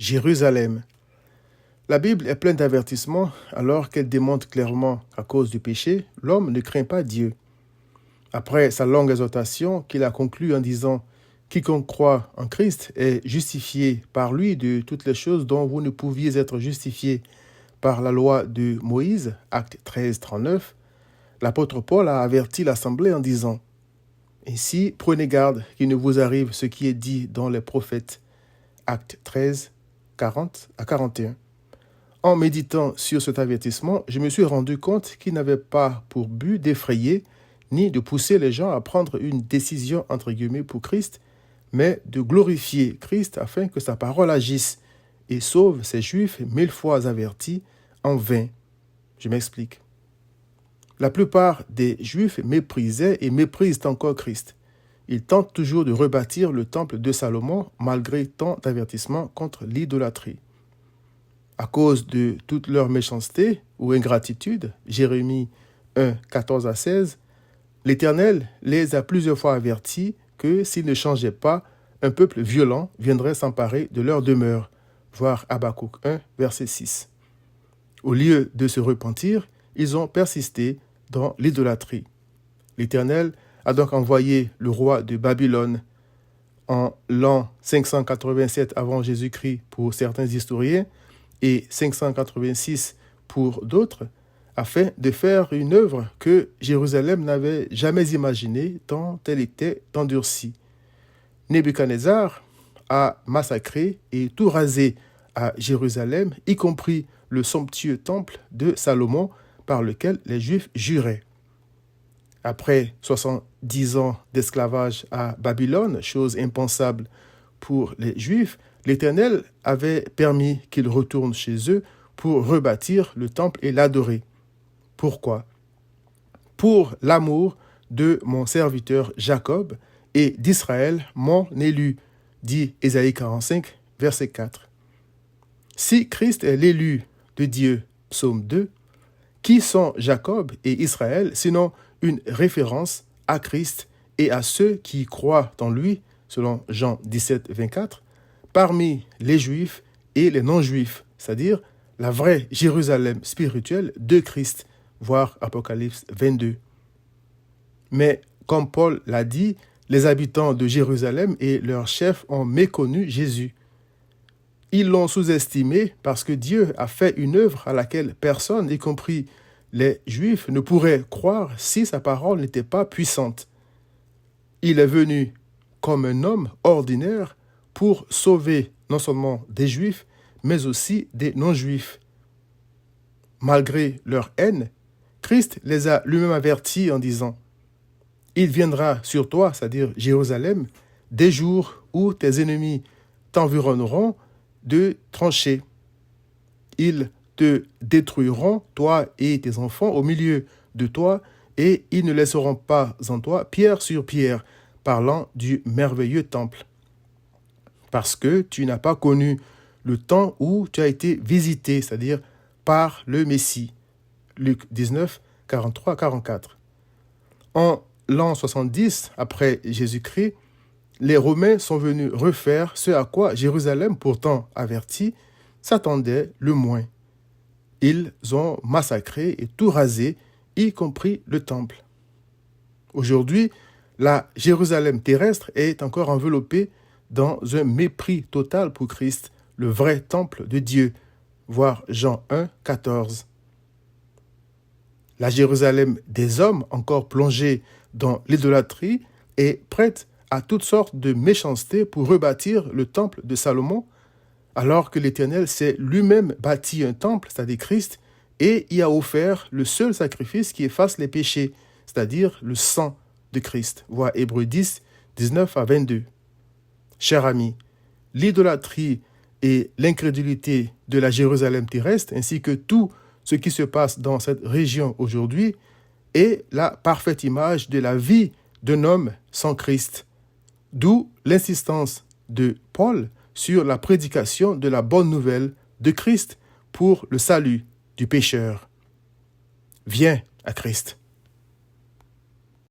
Jérusalem. La Bible est pleine d'avertissements alors qu'elle démontre clairement qu'à cause du péché, l'homme ne craint pas Dieu. Après sa longue exhortation qu'il a conclue en disant « Quiconque croit en Christ est justifié par lui de toutes les choses dont vous ne pouviez être justifiés par la loi de Moïse » Acte 13, 39, l'apôtre Paul a averti l'assemblée en disant « Ainsi, prenez garde qu'il ne vous arrive ce qui est dit dans les prophètes » Acte 13, 40 à 41. En méditant sur cet avertissement, je me suis rendu compte qu'il n'avait pas pour but d'effrayer ni de pousser les gens à prendre une décision entre guillemets pour Christ, mais de glorifier Christ afin que sa parole agisse et sauve ces Juifs 1000 fois avertis en vain. Je m'explique. La plupart des Juifs méprisaient et méprisent encore Christ. Ils tentent toujours de rebâtir le temple de Salomon malgré tant d'avertissements contre l'idolâtrie. À cause de toute leur méchanceté ou ingratitude, Jérémie 1, 14 à 16, l'Éternel les a plusieurs fois avertis que s'ils ne changeaient pas, un peuple violent viendrait s'emparer de leur demeure, voir Habakkuk 1, verset 6. Au lieu de se repentir, ils ont persisté dans l'idolâtrie. L'Éternel a donc envoyé le roi de Babylone en l'an 587 avant Jésus-Christ pour certains historiens et 586 pour d'autres, afin de faire une œuvre que Jérusalem n'avait jamais imaginée tant elle était endurcie. Nebuchadnezzar a massacré et tout rasé à Jérusalem, y compris le somptueux temple de Salomon par lequel les Juifs juraient. Après 70 ans d'esclavage à Babylone, chose impensable pour les Juifs, l'Éternel avait permis qu'ils retournent chez eux pour rebâtir le temple et l'adorer. Pourquoi ? Pour l'amour de mon serviteur Jacob et d'Israël, mon élu, dit Ésaïe 45, verset 4. Si Christ est l'élu de Dieu, psaume 2, qui sont Jacob et Israël, sinon une référence à Christ et à ceux qui croient en lui, selon Jean 17, 24, parmi les Juifs et les non-Juifs, c'est-à-dire la vraie Jérusalem spirituelle de Christ, voir Apocalypse 22. Mais comme Paul l'a dit, les habitants de Jérusalem et leurs chefs ont méconnu Jésus. Ils l'ont sous-estimé parce que Dieu a fait une œuvre à laquelle personne, y compris les Juifs, ne pourrait croire si sa parole n'était pas puissante. Il est venu comme un homme ordinaire pour sauver non seulement des Juifs, mais aussi des non-Juifs. Malgré leur haine, Christ les a lui-même avertis en disant « Il viendra sur toi, c'est-à-dire Jérusalem, des jours où tes ennemis t'environneront de tranchées. Ils te détruiront, toi et tes enfants, au milieu de toi, et ils ne laisseront pas en toi pierre sur pierre, parlant du merveilleux temple. Parce que tu n'as pas connu le temps où tu as été visité, c'est-à-dire par le Messie. » Luc 19, 43-44. En l'an 70, après Jésus-Christ, les Romains sont venus refaire ce à quoi Jérusalem, pourtant averti, s'attendait le moins. Ils ont massacré et tout rasé, y compris le temple. Aujourd'hui, la Jérusalem terrestre est encore enveloppée dans un mépris total pour Christ, le vrai temple de Dieu, voir Jean 1, 14. La Jérusalem des hommes, encore plongée dans l'idolâtrie, est prête à toutes sortes de méchanceté pour rebâtir le temple de Salomon, alors que l'Éternel s'est lui-même bâti un temple, c'est-à-dire Christ, et y a offert le seul sacrifice qui efface les péchés, c'est-à-dire le sang de Christ. Voir Hébreux 10, 19 à 22. Chers amis, l'idolâtrie et l'incrédulité de la Jérusalem terrestre, ainsi que tout ce qui se passe dans cette région aujourd'hui, est la parfaite image de la vie d'un homme sans Christ. D'où l'insistance de Paul sur la prédication de la bonne nouvelle de Christ pour le salut du pécheur. Viens à Christ.